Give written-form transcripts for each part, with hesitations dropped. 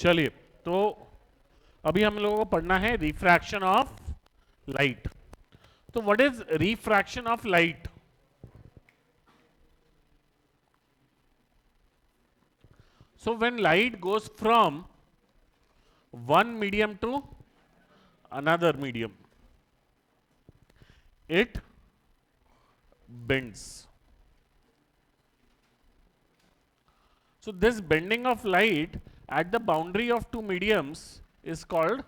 चलिए, तो अभी हम लोगों को पढ़ना है रिफ्रैक्शन ऑफ लाइट। तो what is refraction of light? So when light goes from one medium to another medium, it bends. So this bending of light at the boundary of two mediums is called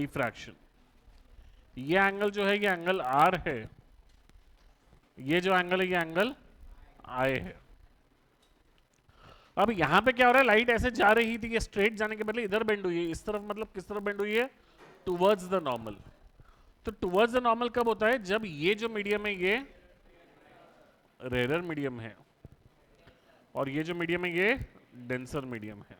refraction. ये angle जो है ये angle R है, ये जो angle है ये angle I है। अब यहां पे क्या हो रहा है, लाइट ऐसे जा रही थी, ये स्ट्रेट जाने के बदले इधर बेंड हुई है, इस तरफ मतलब किस तरफ बेंड हुई है? Towards the normal. तो टुवर्ड्स द नॉर्मल कब होता है? जब ये जो मीडियम है ये रेयर मीडियम है और ये जो मीडियम है ये डेंसर मीडियम है।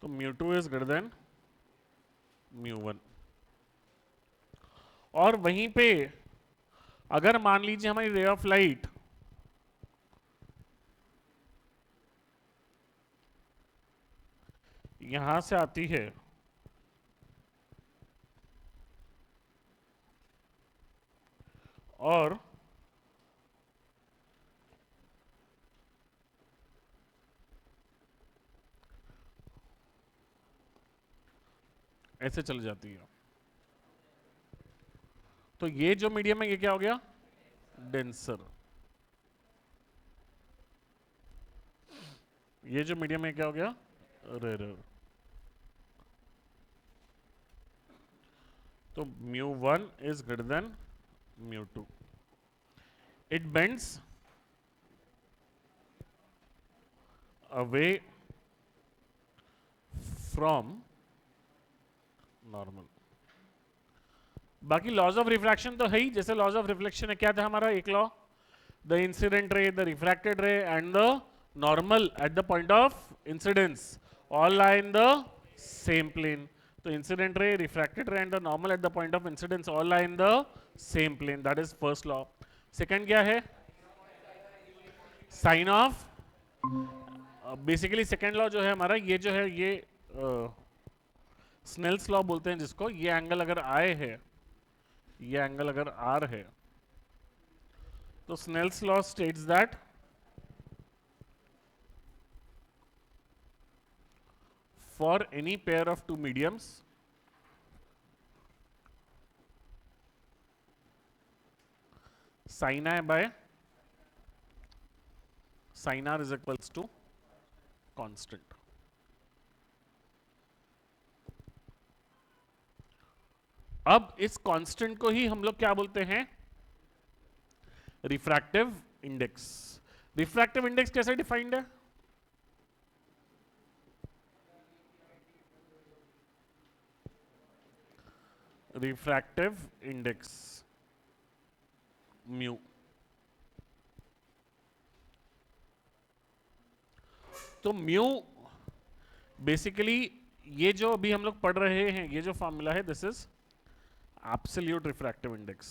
तो μ2 इज ग्रेटर देन μ1। और वहीं पे अगर मान लीजिए हमारी रे ऑफ लाइट यहां से आती है और ऐसे चली जाती है, तो ये जो मीडियम है ये क्या हो गया? डेंसर। ये जो मीडियम है क्या हो गया? रेयर। तो μ1 is greater than μ2। It bends away from normal. बाकी लॉज ऑफ रिफ्रैक्शन तो है ही, जैसे लॉज ऑफ रिफ्लेक्शन है, क्या था हमारा एक law? The incident ray, the refracted ray and the normal at the point of incidence all lie in the same plane. तो incident ray, refracted ray and the normal at the point of incidence all lie in the same plane, that is first law. Second क्या है? Sine of, basically second law जो है हमारा, ये जो है ये स्नेल्स लॉ बोलते हैं जिसको, ये एंगल अगर आए है, ये एंगल अगर आर है, तो Snell's law states that for any pair of two mediums sin I by sin R is equals to constant। अब इस कांस्टेंट को ही हम लोग क्या बोलते हैं? Refractive index. रिफ्रैक्टिव इंडेक्स कैसे डिफाइंड है? Refractive index mu. तो म्यू बेसिकली ये जो अभी हम लोग पढ़ रहे हैं, ये जो फॉर्मूला है, this is absolute refractive index,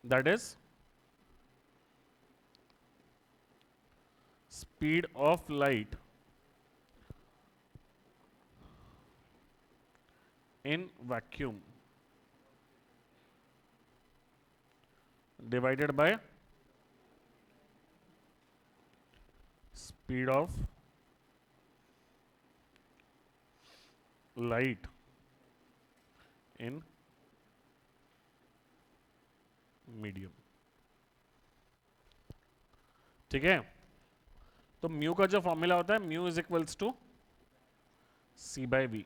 that is speed of light in vacuum divided by speed of light in medium। ठीक है, तो म्यू का जो फॉर्मूला होता है, mu is equals to c by v.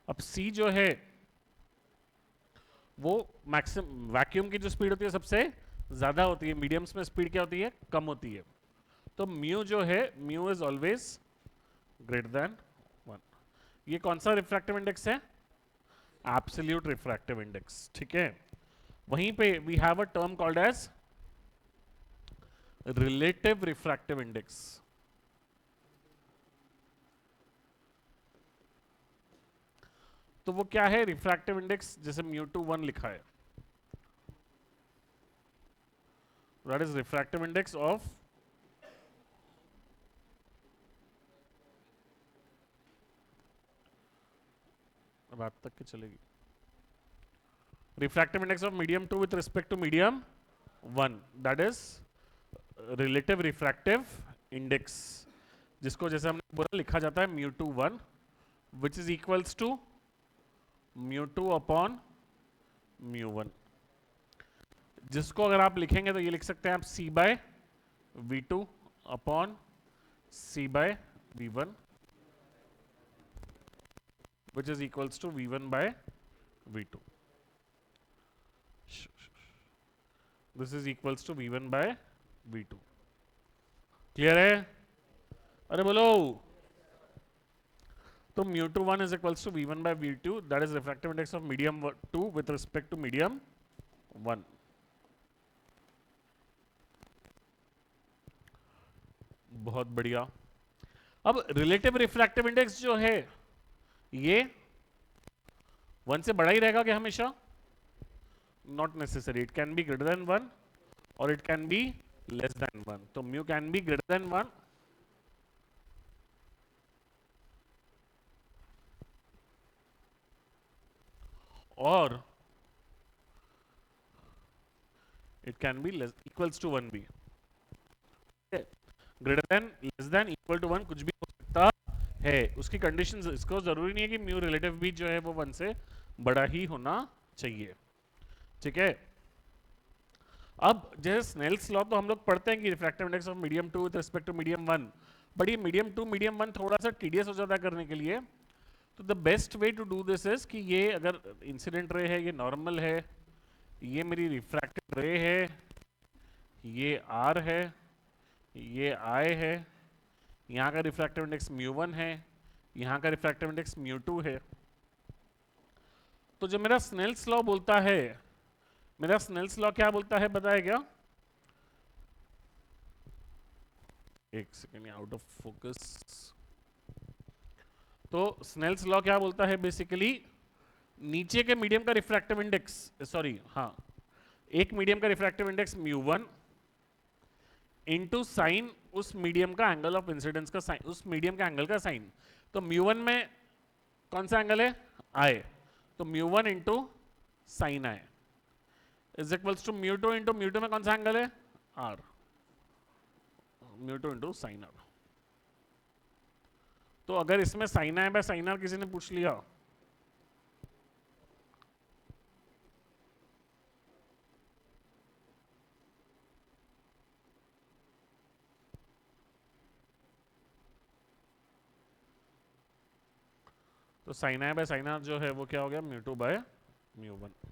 अब सी जो है वो मैक्सिमम, वैक्यूम की जो स्पीड होती है सबसे ज्यादा होती है, मीडियम्स में स्पीड क्या होती है? कम होती है। तो म्यू जो है, mu is always greater than 1। ये कौन सा रिफ्रैक्टिव इंडेक्स है? Absolute refractive index. ठीक है, वहीं पे we have a term called as relative refractive index. तो वो क्या है? रिफ्रैक्टिव इंडेक्स, जैसे μ2 1 लिखा है, that is refractive index of रात तक की चलेगी refractive index of medium 2 with respect to medium 1 that is relative refractive index जिसको जैसे हमने बोला लिखा जाता है mu 2 1 which is equals to mu 2 upon mu 1 जिसको अगर आप लिखेंगे तो ये लिख सकते हैं आप c by v2 upon c by v1 which is equals to v1 by v2 this is equals to v1 by v2 clear है अरे बोलो तो mu2 1 is equals to v1 by v2 that is refractive index of medium 2 with respect to medium 1 बहुत बढ़िया अब relative refractive index जो है ये 1 से बड़ा ही रहेगा क्या हमेशा not necessary it can be greater than 1 or it can be less than 1 तो mu can be greater than 1 or it can be less equals to 1 भी greater than less than equal to 1 कुछ भी हो सकता है उसकी conditions इसको जरूरी नहीं है कि mu रिलेटिव भी जो है वो 1 से बड़ा ही होना चाहिए ठीक है अब जैसे स्नेल्स लॉ तो हम लोग पढ़ते हैं कि refractive index of medium 2 with respect to medium 1 but ये मीडियम 2 मीडियम 1 थोड़ा सा टीडियस हो जाता है करने के लिए तो the best way to do this is कि ये अगर इंसिडेंट रे है ये नॉर्मल है ये मेरी रिफ्रैक्टिव रे है ये आर है ये आई है यहाँ का रिफ्रैक्टिव इंडेक्स mu1 है यहाँ का रिफ्रैक्टिव इंडेक्स mu2 है तो जो मेरा स्नेल्स लॉ बोलता है मेरा स्नेल्स लॉ क्या बोलता है बताया क्या एक सेकेंड आउट ऑफ फोकस तो स्नेल्स लॉ क्या बोलता है बेसिकली नीचे के मीडियम का रिफ्रैक्टिव इंडेक्स सॉरी हाँ एक मीडियम का refractive index mu1 into sine उस मीडियम का एंगल ऑफ इंसिडेंस का साइन उस मीडियम का एंगल का साइन तो mu1 में कौन सा एंगल है आई तो mu1 into sine i is equals to mu2 into mu2 में कौन सा एंगल है are mu2 into sine are तो अगर इसमें sine i by sine r किसी ने पूछ लिया तो sine i by sine r जो है वो क्या हो गया mu2 बाय mu1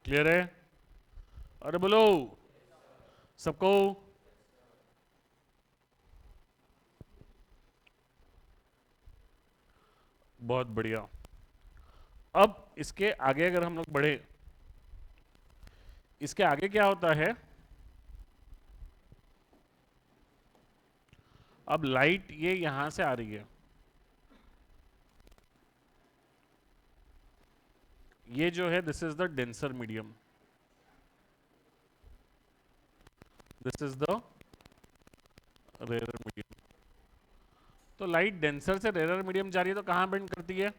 क्लियर है अरे बोलो सबको बहुत बढ़िया अब इसके आगे अगर हम लोग बढ़े इसके आगे क्या होता है अब लाइट ये यहां से आ रही है ये जो है this is the denser medium this is the rare medium तो लाइट डेंसर से रेयर मीडियम जा रही है तो कहां बेंड करती है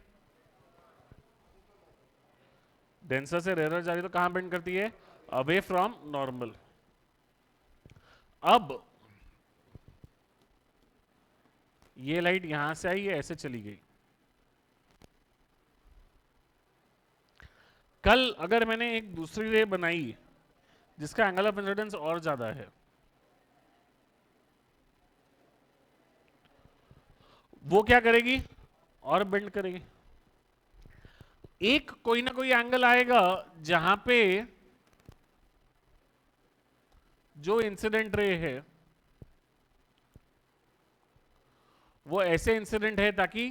डेंसर से रेयर जा रही है तो कहां बेंड करती है अवे फ्रॉम नॉर्मल अब ये लाइट यहां से आई ये ऐसे चली गई कल अगर मैंने एक दूसरी रे बनाई जिसका एंगल ऑफ इंसिडेंस और ज्यादा है वो क्या करेगी और बेंड करेगी एक कोई ना कोई एंगल आएगा जहां पे जो इंसिडेंट रे है वो ऐसे इंसिडेंट है ताकि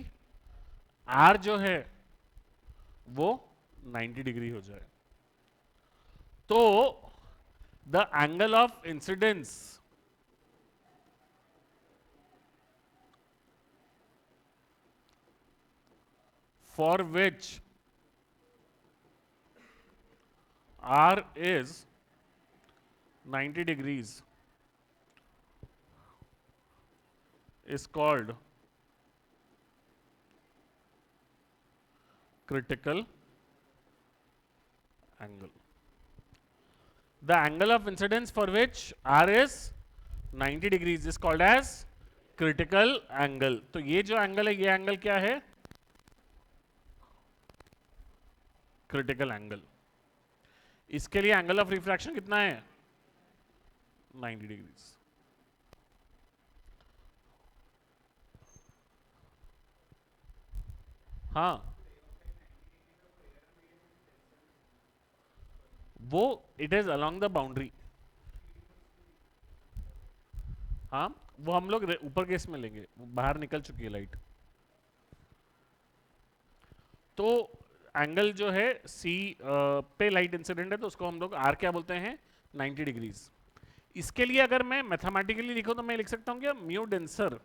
आर जो है वो 90 डिग्री हो जाए तो the angle of incidence for which R is 90 degrees is called critical angle. The angle of incidence for which R is 90 degrees is called as critical angle. तो ये जो एंगल है, ये एंगल क्या है? Critical angle. इसके लिए angle of refraction कितना है? 90 डिग्रीज. हाँ, वो it is along the boundary. हाँ, वो हम लोग ऊपर केस में लेंगे, बाहर निकल चुकी है लाइट. तो एंगल जो है सी पे लाइट इंसिडेंट है, तो उसको हम लोग आर क्या बोलते हैं? 90 डिग्रीज. इसके लिए अगर मैं मैथमेटिकली लिखूं तो मैं लिख सकता हूं क्या? Mu denser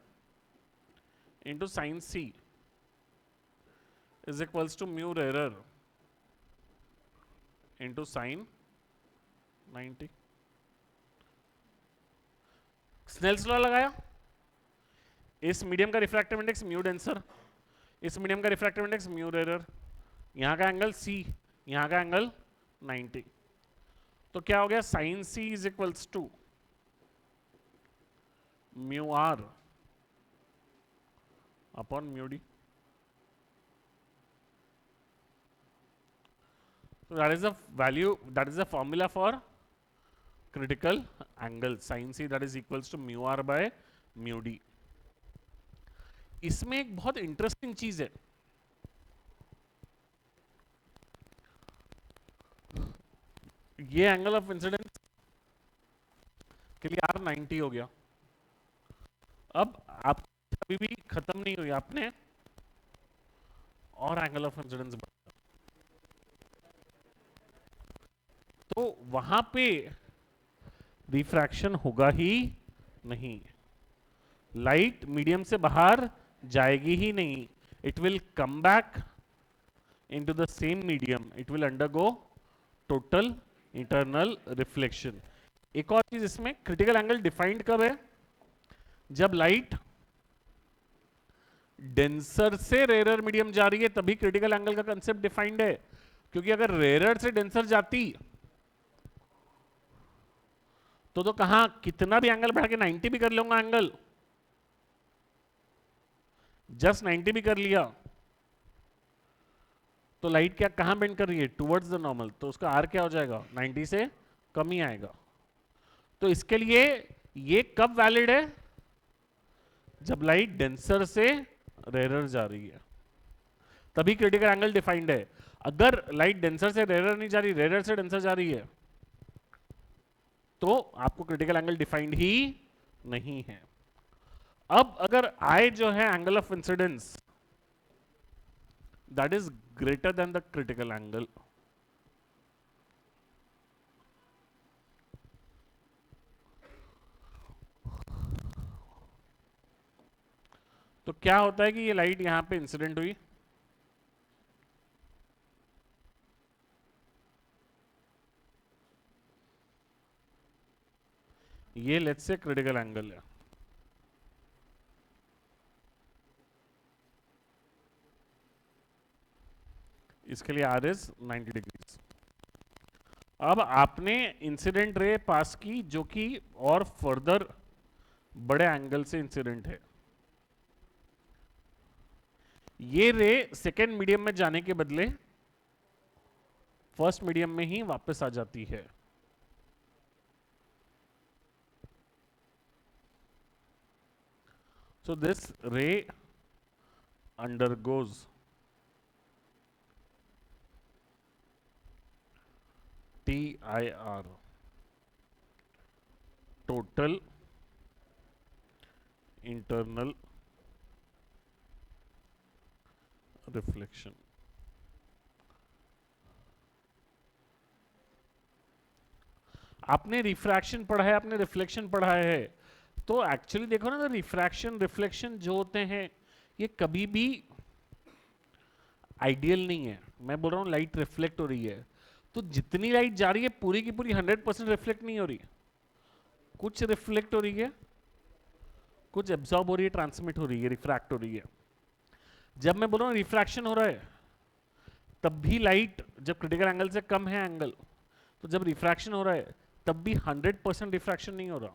into sine c is equals to mu rarer into sine 90. Snell's law लगाया. इस मीडियम का रिफ्रैक्टिव इंडेक्स म्यू डेंसर, इस मीडियम का रिफ्रैक्टिव इंडेक्स म्यू रेरर, यहां का एंगल सी, यहां का एंगल 90. तो क्या हो गया? Sine c is equals to mu r upon mu d. So that is the value, that is the formula for critical angle. Sin C that is equals to mu r by mu d. इसमें एक बहुत interesting चीज है. ये angle of incidence के लिए R 90 हो गया. अब आप अभी भी खत्म नहीं हुई, आपने और एंगल ऑफ इंसिडेंस बढ़ा, तो वहां पे रिफ्रैक्शन होगा ही नहीं. लाइट मीडियम से बाहर जाएगी ही नहीं. It will come back into the same medium. It will undergo total internal reflection. एक और चीज इसमें, क्रिटिकल एंगल डिफाइंड कब है? जब लाइट डेंसर से रेरर मीडियम जा रही है, तभी क्रिटिकल एंगल का कंसेप्ट डिफाइंड है. क्योंकि अगर रेरर से डेंसर जाती तो कहां कितना भी एंगल बढ़ा के 90 भी कर लूंगा, एंगल जस्ट 90 भी कर लिया, तो लाइट क्या कहां बेंड कर रही है? Towards the normal. तो उसका आर क्या हो जाएगा? 90 से कम ही आएगा. तो इसके लिए ये कब वैलिड है? जब लाइट डेंसर से रेरर जा रही है, तभी क्रिटिकल एंगल डिफाइंड है. अगर लाइट डेंसर से रेरर नहीं जा रही, रेरर से डेंसर जा रही है, तो आपको क्रिटिकल एंगल डिफाइंड ही नहीं है. अब अगर I जो है angle of incidence, that is greater then the critical angle, तो क्या होता है कि ये लाइट यहां पे इंसिडेंट हुई, ये लेट्स से क्रिटिकल एंगल है. इसके लिए R इज 90 डिग्रीज. अब आपने इंसिडेंट रे पास की जो कि और फर्दर बड़े एंगल से इंसिडेंट है. ये रे सेकेंड मीडियम में जाने के बदले फर्स्ट मीडियम में ही वापस आ जाती है. So this ray undergoes TIR, total internal reflection. आपने रिफ्रैक्शन पढ़ा है, आपने रिफ्लेक्शन पढ़ा है, तो एक्चुअली देखो ना, रिफ्रैक्शन रिफ्लेक्शन जो होते हैं ये कभी भी आइडियल नहीं है. मैं बोल रहा हूँ लाइट रिफ्लेक्ट हो रही है, तो जितनी लाइट जा रही है पूरी की पूरी 100% रिफ्लेक्ट नहीं हो रही. कुछ रिफ्लेक्ट हो रही है, कुछ एब्जॉर्ब हो रही है, ट्रांसमिट हो रही है, रिफ्रैक्ट हो रही है। जब मैं बोल रहा हूँ रिफ्रैक्शन हो रहा है, तब भी लाइट जब क्रिटिकल एंगल से कम है एंगल, तो जब रिफ्रैक्शन हो रहा है तब भी 100% रिफ्रैक्शन नहीं हो रहा।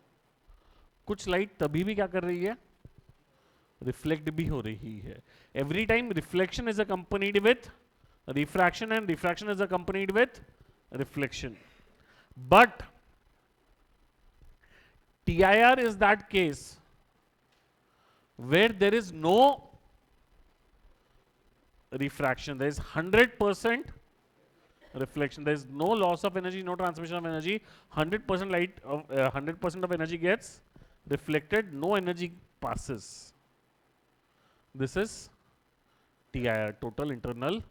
कुछ लाइट तभी भी क्या कर रही है, रिफ्लेक्ट भी हो रही है। Every time reflection is accompanied with refraction and refraction is accompanied with reflection. But TIR is that case where there is no refraction, there is 100% reflection, there is no loss of energy, no transmission of energy, 100% light of 100% of energy gets reflected, no energy passes. This is TIR, total internal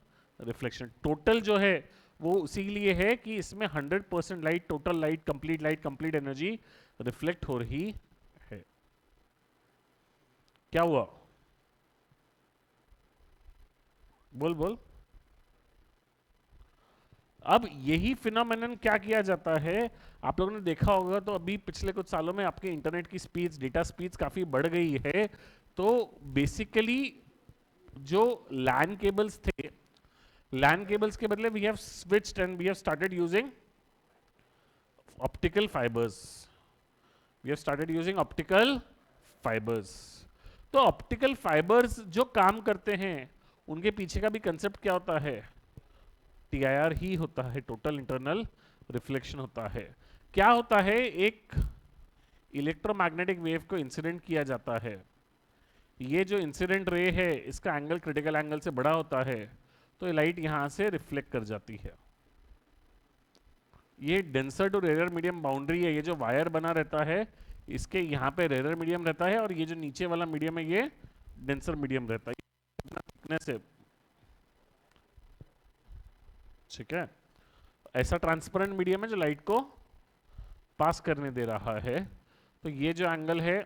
reflection. Total जो है वो इसीलिए है कि इसमें 100% light, total light, complete energy reflect हो रही है। क्या हुआ, बोल बोल। अब यही फिनोमेनन क्या किया जाता है, आप लोगों ने देखा होगा, तो अभी पिछले कुछ सालों में आपके इंटरनेट की स्पीड्स, डेटा स्पीड्स काफी बढ़ गई है। तो बेसिकली जो लैन केबल्स थे, LAN cables के बदले we have switched and we have started using optical fibers. We have started using optical fibers. तो ऑप्टिकल फाइबर्स जो काम करते हैं उनके पीछे का भी कंसेप्ट क्या होता है, TIR ही होता है, टोटल इंटरनल रिफ्लेक्शन होता है। क्या होता है, एक इलेक्ट्रोमैग्नेटिक वेव को इंसिडेंट किया जाता है, ये जो इंसिडेंट रे है इसका एंगल क्रिटिकल एंगल से बड़ा होता है, तो ये लाइट यहां से रिफ्लेक्ट कर जाती है। ये denser to rare medium boundary है, ये जो वायर बना रहता है इसके यहाँ पे रेयर मीडियम रहता है, और ये जो नीचे वाला मीडियम है ये डेंसर मीडियम रहता है, इतना थिकनेस है, ठीक है। ऐसा ट्रांसपेरेंट मीडियम है जो लाइट को पास करने दे रहा है। तो ये जो एंगल है,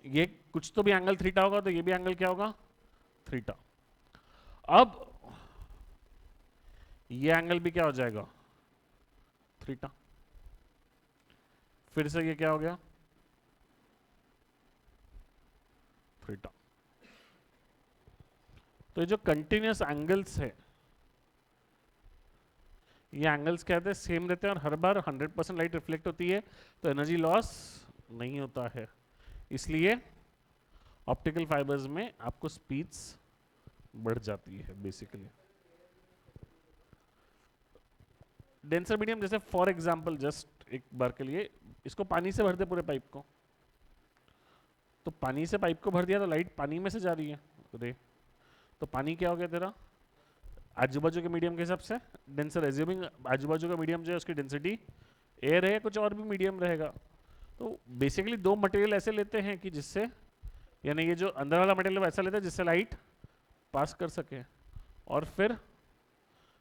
ये कुछ तो भी एंगल थीटा होगा, तो ये भी एंगल क्या होगा, थीटा। अब ये एंगल भी क्या हो जाएगा, थीटा। फिर से ये क्या हो गया, थीटा। तो ये जो कंटिन्यूअस एंगल्स है, ये एंगल्स क्या होते हैं, सेम रहते हैं, और हर बार 100% लाइट रिफ्लेक्ट होती है, तो एनर्जी लॉस नहीं होता है। इसलिए ऑप्टिकल फाइबर्स में आपको स्पीड्स बढ़ जाती है बेसिकली। डेंसर मीडियम, जैसे फॉर एग्जांपल, जस्ट एक बार के लिए इसको पानी से भर दे पूरे पाइप को, तो पानी से पाइप को भर दिया तो लाइट पानी में से जा रही है रे, तो पानी क्या हो गया तेरा, आजू बाजू के मीडियम के हिसाब से डेंसर, एज्यूमिंग आजू बाजू का मीडियम जो है उसकी डेंसिटी एयर है, कुछ और भी मीडियम रहेगा। तो बेसिकली दो मटेरियल ऐसे लेते हैं कि जिससे, यानी ये जो अंदर वाला मटेरियल ऐसा लेते हैं जिससे लाइट पास कर सके, और फिर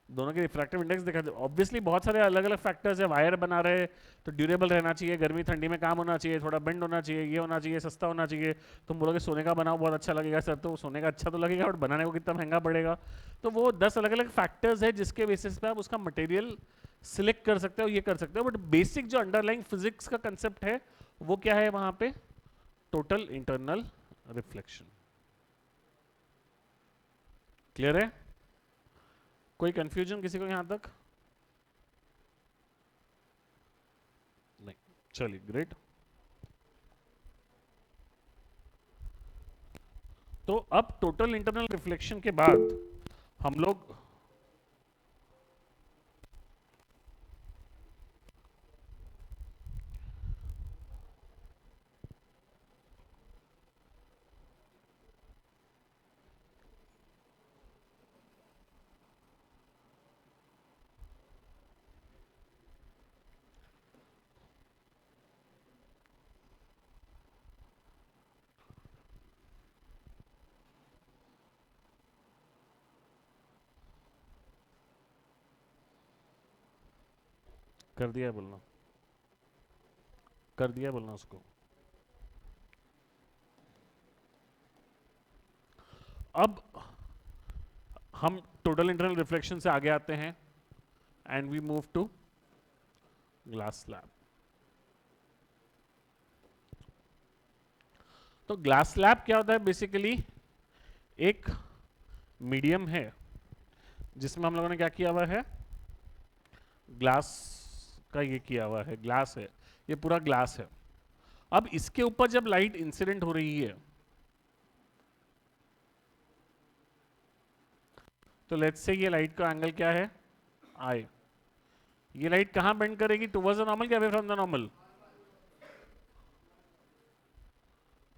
दोनों के रिफ्रैक्टिव इंडेक्स दिखा दे। ऑब्वियसली बहुत सारे अलग अलग फैक्टर्स है, वायर बना रहे तो ड्यूरेबल रहना चाहिए, गर्मी ठंडी में काम होना चाहिए, थोड़ा बेंड होना चाहिए, ये होना चाहिए, सस्ता होना चाहिए। तुम बोलोगे सोने का बनाओ बहुत अच्छा लगेगा सर, तो सोने का अच्छा तो लगेगा बट बनाने को कितना महंगा पड़ेगा। तो वो 10 अलग अलग फैक्टर्स है जिसके बेसिस पे आप उसका मटेरियल सिलेक्ट कर सकते हो, ये कर सकते हो। बट बेसिक जो अंडरलाइंग फिजिक्स का कंसेप्ट है वो क्या है वहां पे, टोटल इंटरनल रिफ्लेक्शन। क्लियर है, कोई कंफ्यूजन किसी को यहां तक? नहीं, चलिए ग्रेट। तो अब टोटल इंटरनल रिफ्लेक्शन के बाद हम लोग कर दिया बोलना, कर दिया बोलना उसको। अब हम टोटल इंटरनल रिफ्लेक्शन से आगे आते हैं and we move to glass slab. तो ग्लास स्लैब क्या होता है? बेसिकली एक मीडियम है जिसमें हम लोगों ने क्या किया हुआ है, ग्लास का ये किया हुआ है, ग्लास है, ये पूरा ग्लास है। अब इसके ऊपर जब लाइट इंसिडेंट हो रही है तो लेट्स से ये लाइट का एंगल क्या है, आई। ये लाइट कहां बेंड करेगी? टुवर्ड्स द नॉर्मल क्या away from the normal?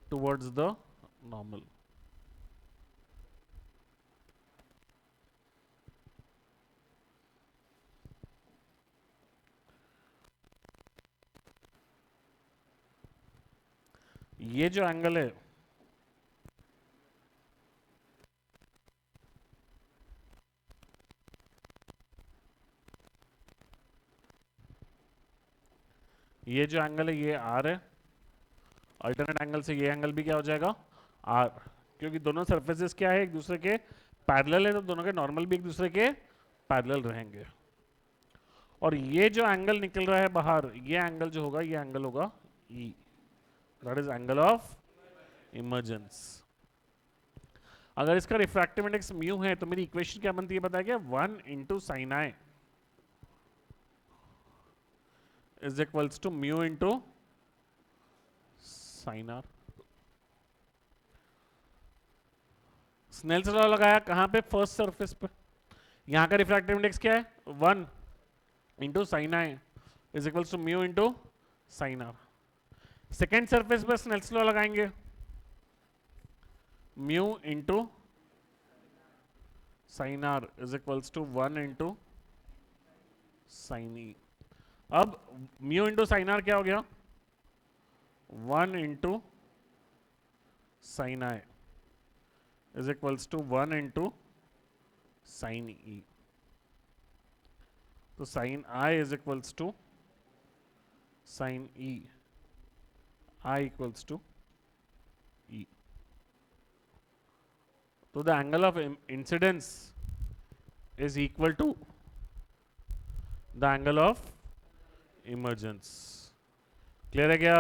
Towards the normal. ये जो एंगल है ये जो एंगल है ये आर है, अल्टरनेट एंगल से ये एंगल भी क्या हो जाएगा, आर, क्योंकि दोनों सरफेसेस क्या है, एक दूसरे के पैरेलल है, तो दोनों के नॉर्मल भी एक दूसरे के पैरेलल रहेंगे। और ये जो एंगल निकल रहा है बाहर, ये एंगल जो होगा, ये एंगल होगा e, that is angle of emergence. अगर इसका रिफ्रैक्टिव इंडेक्स म्यू है तो मेरी इक्वेशन क्या बनती है, बताया गया 1 into sine i is equals to mu into sine r. Snell's law लगाया कहां पे, फर्स्ट सरफेस पे। यहां का रिफ्रैक्टिव इंडेक्स क्या है, 1 into sine i is equals to mu into sine r. Second surface पर स्नेल्स लॉ लगाएंगे, mu into sine r is equals to 1 into sine e. अब म्यू इंटू साइन आर क्या हो गया, 1 into sine i is equals to 1 into sine e. तो sine i is equals to sine e, i equals to e. तो the angle of incidence is equal to the angle of emergence। Clear है क्या?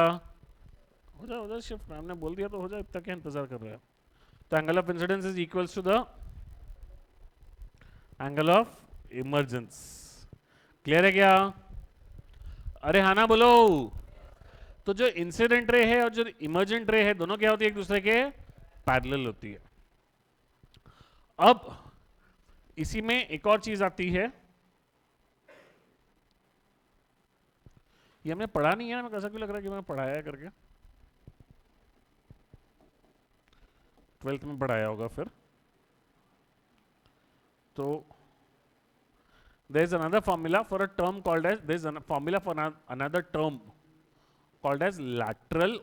हो जाए shift, ma'am ने बोल दिया तो हो जाए, इतना क्या इंतजार कर रहा है। तो angle of incidence is equals to the angle of emergence. Clear है क्या? अरे हाँ ना बोलो। तो जो इंसिडेंट रे है और जो इमर्जेंट रे है दोनों क्या होती है, एक दूसरे के पैरेलल होती है। अब इसी में एक और चीज आती है, ये हमने पढ़ा नहीं है, मैं कैसा क्यों लग रहा है कि मैंने पढ़ाया है करके, 12th में पढ़ाया होगा फिर। तो there is another formula for a term called as, there is a formula for another term called as lateral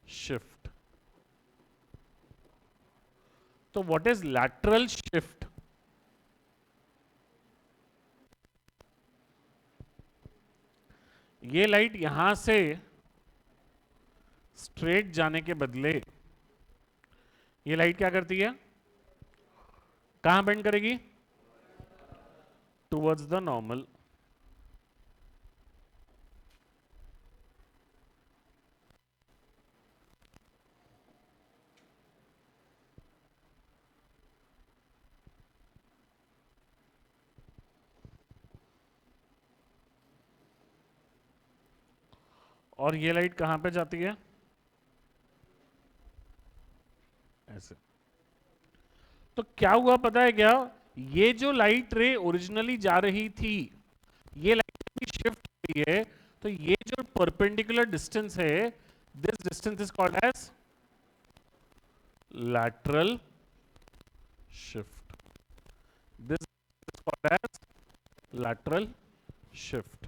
shift। तो what is lateral shift? ये लाइट यहां से स्ट्रेट जाने के बदले ये लाइट क्या करती है, कहां बेंड करेगी, टुवर्ड्स द नॉर्मल। और ये लाइट कहां पे जाती है, ऐसे। तो क्या हुआ पता है क्या, ये जो लाइट रे ओरिजिनली जा रही थी, ये लाइट भी शिफ्ट हुई है, तो ये जो परपेंडिकुलर डिस्टेंस है, this distance is called as lateral shift। this is called as lateral shift।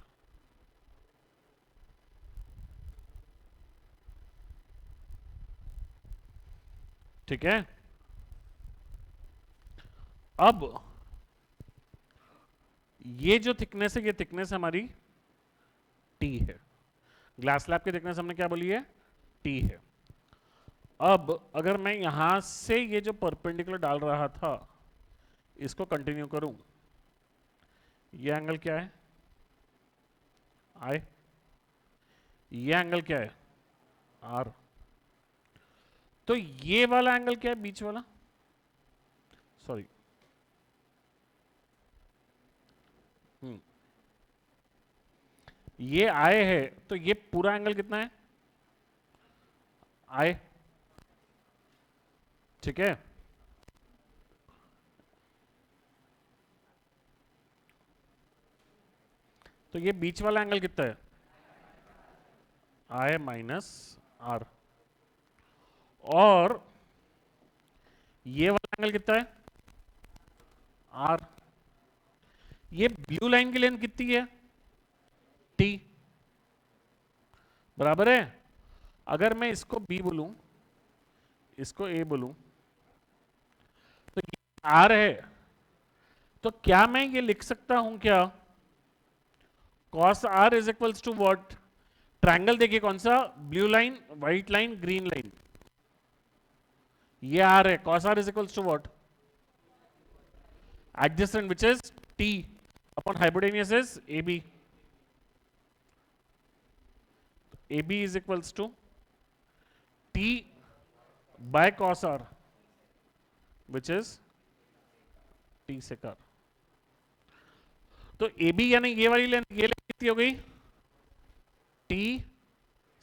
ठीक है। अब ये जो थिकनेस है, ये थिकनेस हमारी टी है। ग्लास स्लैब की थिकनेस हमने क्या बोली है, टी है। अब अगर मैं यहां से ये जो परपेंडिकुलर डाल रहा था इसको कंटिन्यू करूं, ये एंगल क्या है, आई, ये एंगल क्या है, आर। तो ये वाला एंगल क्या है, बीच वाला, सॉरी, ये आए है, तो ये पूरा एंगल कितना है, आए, ठीक है। तो ये बीच वाला एंगल कितना है, आई माइनस आर, और ये वाला एंगल कितना है, आर। ये ब्लू लाइन की लेंथ कितनी है, टी, बराबर है। अगर मैं इसको बी बोलूं, इसको ए बोलूं, तो ये आर है, तो क्या मैं ये लिख सकता हूं क्या, cos r is equals to what, triangle देखिए कौन सा, blue line, white line, green line, ये r है, cos r is equals to what, adjacent which is t upon hypotenuse is ab, ab is equals to t by cos r which is t sec r। तो ab यानी ये वाली length, ये length कितनी हो गई, t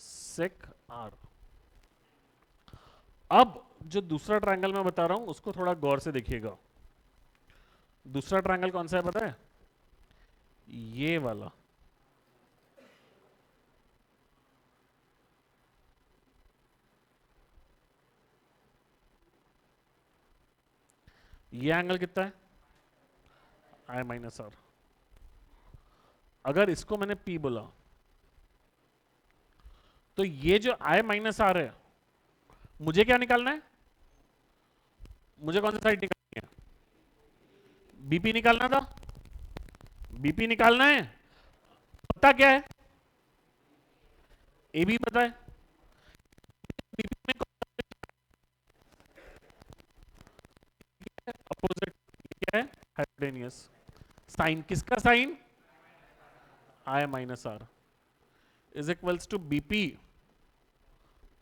sec r। अब जो दूसरा ट्रायंगल मैं बता रहा हूं उसको थोड़ा गौर से देखिएगा। दूसरा ट्रायंगल कौन सा है पता है, ये वाला, ये एंगल कितना है, आई माइनस आर। अगर इसको मैंने P बोला, तो ये जो I माइनस आर है, मुझे क्या निकालना है, मुझे कौन सी साइड निकालनी है, बीपी निकालना था, बीपी निकालना है, पता क्या है, ए बी पता है, बीपी में अपोजिट क्या है, हाइपोटेनियस, साइन किसका sine, I minus r is equals to BP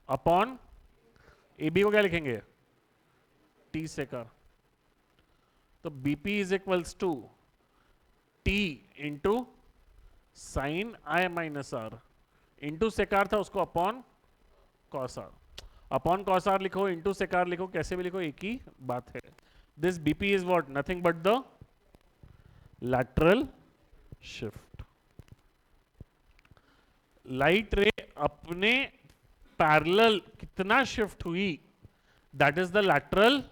upon A B को क्या लिखेंगे, टी सेक आर। तो BP is equals to t into sine i minus r, into sec r था उसको upon cos r, upon cos r लिखो, into sec r लिखो, कैसे भी लिखो एक ही बात है। This BP is what, nothing but the lateral shift. Light ray अपने पैरेलल कितना शिफ्ट हुई, that is the lateral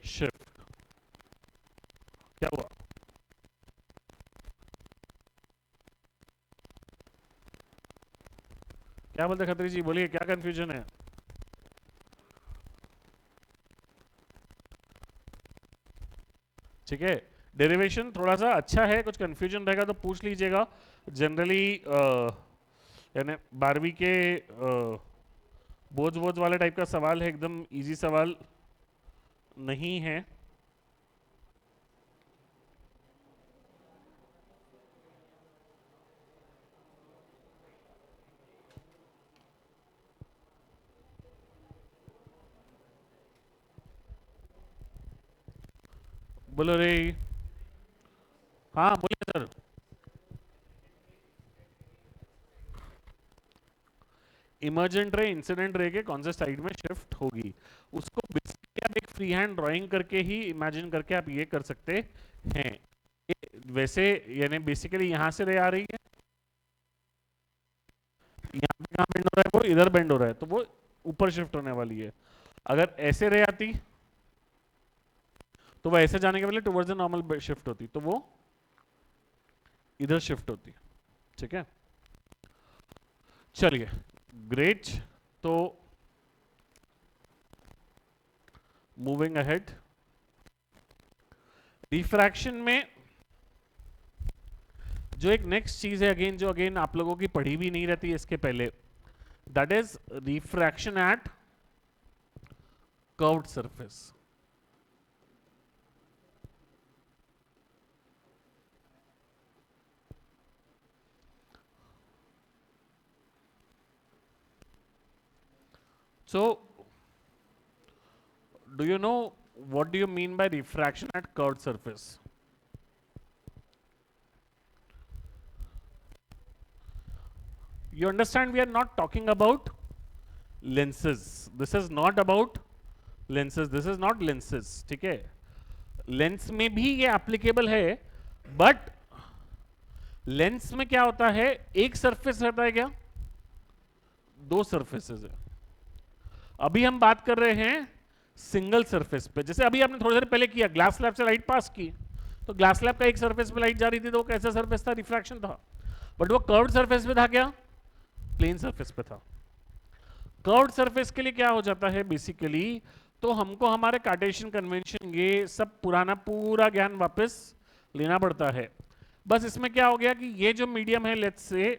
shift. क्या हुआ, क्या बोलते खत्री जी, बोलिए क्या कंफ्यूजन है। ठीक है, डेरिवेशन थोड़ा सा अच्छा है, कुछ कंफ्यूजन रहेगा तो पूछ लीजिएगा। जनरली यानी 12वीं के बोझ बोझ वाले टाइप का सवाल है, एकदम इजी सवाल नहीं है। बोलो रे, हाँ बोलिए sir. Emergent ray incident ray के कौन से साइड में शिफ्ट होगी, उसको बेसिकली आप एक फ्री हैंड ड्राइंग करके ही इमेजिन करके आप ये कर सकते हैं। वैसे यानी बेसिकली यहां से रे आ रही है, यहाँ पे कहाँ बेंड हो रहा है, वो इधर बेंड हो रहा है, तो वो ऊपर शिफ्ट होने वाली है। अगर ऐसे रे आती तो वो ऐसे जाने के पहले टुवर्ड्स द नॉर्मल शिफ्ट होती, तो वो इधर शिफ्ट होती। ठीक है, चलिए ग्रेट। तो मूविंग अहेड, रिफ्रैक्शन में जो एक नेक्स्ट चीज है अगेन, जो अगेन आप लोगों की पढ़ी भी नहीं रहती इसके पहले, that is refraction at curved surface. So Do you know what do you mean by refraction at curved surface? You understand we are not talking about lenses. This is not about lenses. This is not lenses. ठीक है? Lens में भी ये applicable है, but lens में क्या होता है, एक सरफेस रहता है क्या, दो सरफेसेस है. अभी हम बात कर रहे हैं सिंगल सरफेस पे. जैसे अभी आपने थोड़ी देर पहले किया, ग्लास स्लैब से लाइट पास की, तो ग्लास स्लैब का एक सरफेस पे लाइट जा रही थी, तो वो कैसा सरफेस था, रिफ्रैक्शन था. बट वो कर्व्ड सरफेस पे था क्या, प्लेन सरफेस पे था. कर्व्ड सरफेस के लिए क्या हो जाता है बेसिकली, तो हमको हमारे कार्टेशियन कन्वेंशन ये सब पुराना पूरा ज्ञान वापस लेना पड़ता है. बस इसमें क्या हो गया कि ये जो मीडियम है, लेट्स से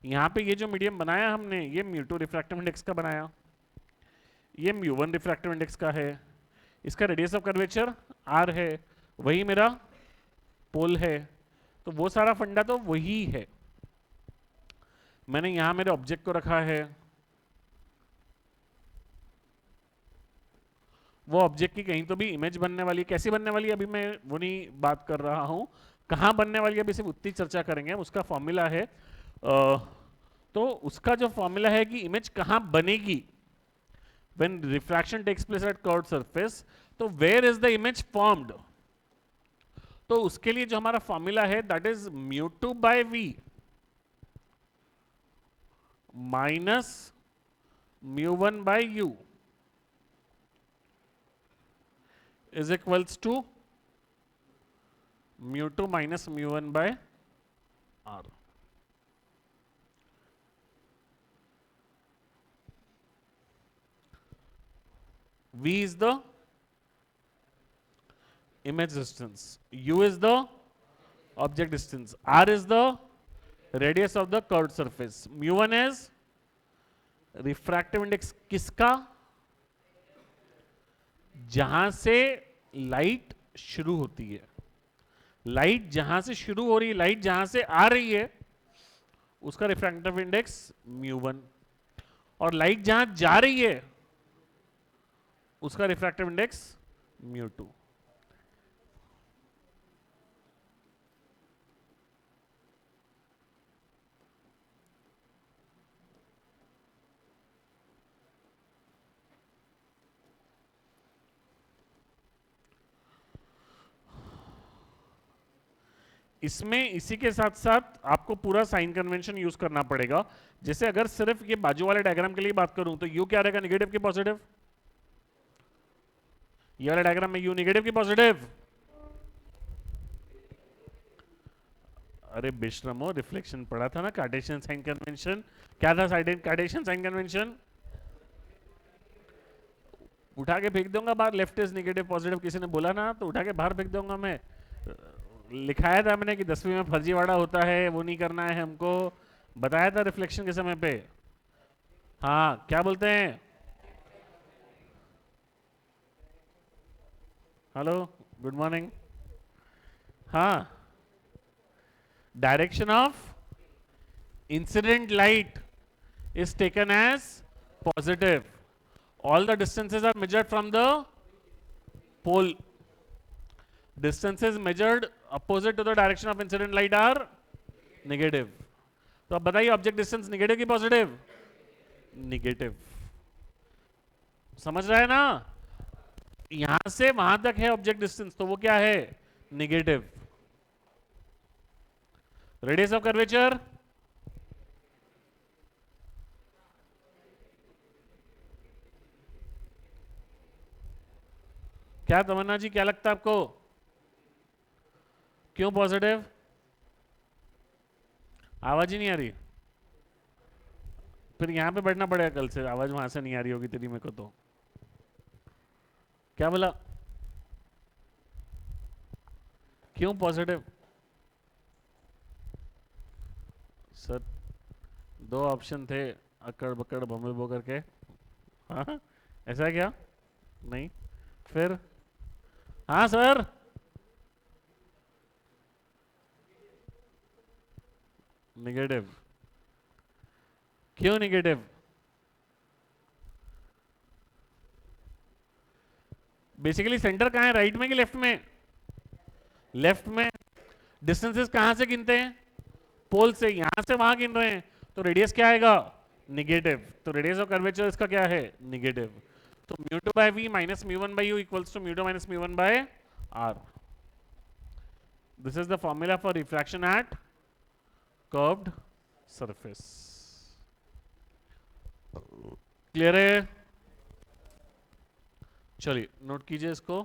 यहाँ पे ये जो मीडियम बनाया हमने, ये म्यू2 रिफ्रैक्टिव इंडेक्स का बनाया, ये म्यू1 रिफ्रैक्टिव इंडेक्स का है, इसका रेडियस ऑफ कर्वेचर r है, वही मेरा पोल है. तो वो सारा फंडा तो वही है. मैंने यहां मेरे ऑब्जेक्ट को रखा है, वो ऑब्जेक्ट की कहीं तो भी इमेज बनने वाली है. कैसी बनने वाली है अभी मैं वो नहीं बात कर रहा हूं, कहां बनने वाली है अभी सिर्फ उतनी चर्चा करेंगे. उसका फॉर्मूला है, तो उसका जो फॉर्मूला है कि इमेज कहां बनेगी when refraction takes place at curved surface, तो where is the image formed. तो उसके लिए जो हमारा फॉर्मूला है, that is mu two by v minus mu one by u is equals to mu two minus mu one by r. v is the image distance, u is the object distance, r is the radius of the curved surface, mu1 is refractive index किसका, जहां से light शुरू होती है. Light जहां से शुरू हो रही है, लाइट जहां से आ रही है, उसका रिफ्रैक्टिव इंडेक्स म्यू1, और लाइट जहां जा रही है उसका रिफ्रैक्टिव इंडेक्स म्यू2. इसमें इसी के साथ साथ आपको पूरा साइन कन्वेंशन यूज करना पड़ेगा. जैसे अगर सिर्फ ये बाजू वाले डायग्राम के लिए बात करूं तो यू क्या रहेगा, नेगेटिव की पॉजिटिव. ये वाला डायग्राम में यू नेगेटिव की पॉजिटिव. अरे बेशरमो, रिफ्लेक्शन पढ़ा था ना, कार्टेशियन साइन कन्वेंशन. क्या था कार्टेशियन साइन कन्वेंशन, उठा के फेंक दूंगा बाहर. लेफ्ट इज नेगेटिव पॉजिटिव किसी ने बोला ना, तो उठा के बाहर फेंक दूंगा मैं. लिखाया था मैंने कि 10वीं में फर्जीवाड़ा होता है, वो नहीं करना है हमको, बताया था रिफ्लेक्शन के समय पे. हाँ, क्या बोलते हैं, हेलो, गुड मॉर्निंग. हाँ, direction of incident light is taken as positive. All the distances are measured from the pole. Distances measured opposite to the direction of incident light are negative. तो अब बताइए ऑब्जेक्ट डिस्टेंस नेगेटिव की positive, negative. समझ रहा है ना, यहां से वहां तक है ऑब्जेक्ट डिस्टेंस, तो वो क्या है, नेगेटिव. रेडियस ऑफ कर्वेचर, क्या तमन्ना जी, क्या लगता है आपको, क्यों पॉजिटिव, आवाज ही नहीं आ रही. फिर यहां पे बैठना पड़ेगा कल से, आवाज वहां से नहीं आ रही होगी तेरी मेरे को. तो क्या बोला, क्यों पॉजिटिव. सर दो ऑप्शन थे, अकड़ बकड़ भम्बल बो करके. हाँ, ऐसा है क्या, नहीं, फिर हाँ सर, नेगेटिव. क्यों नेगेटिव, बेसिकली सेंटर कहाँ है, राइट में कि लेफ्ट में? लेफ्ट में। डिस्टेंसेस कहाँ से गिनते हैं? पोल से। यहां से वहां गिन रहे हैं तो रेडियस क्या आएगा? निगेटिव। तो रेडियस ऑफ कर्वेचर इसका क्या है? निगेटिव। तो mu two by v minus mu one by u equals to mu two minus mu one by r. This is the formula for refraction at curved surface. Clear है? चलिए note कीजिए इसको।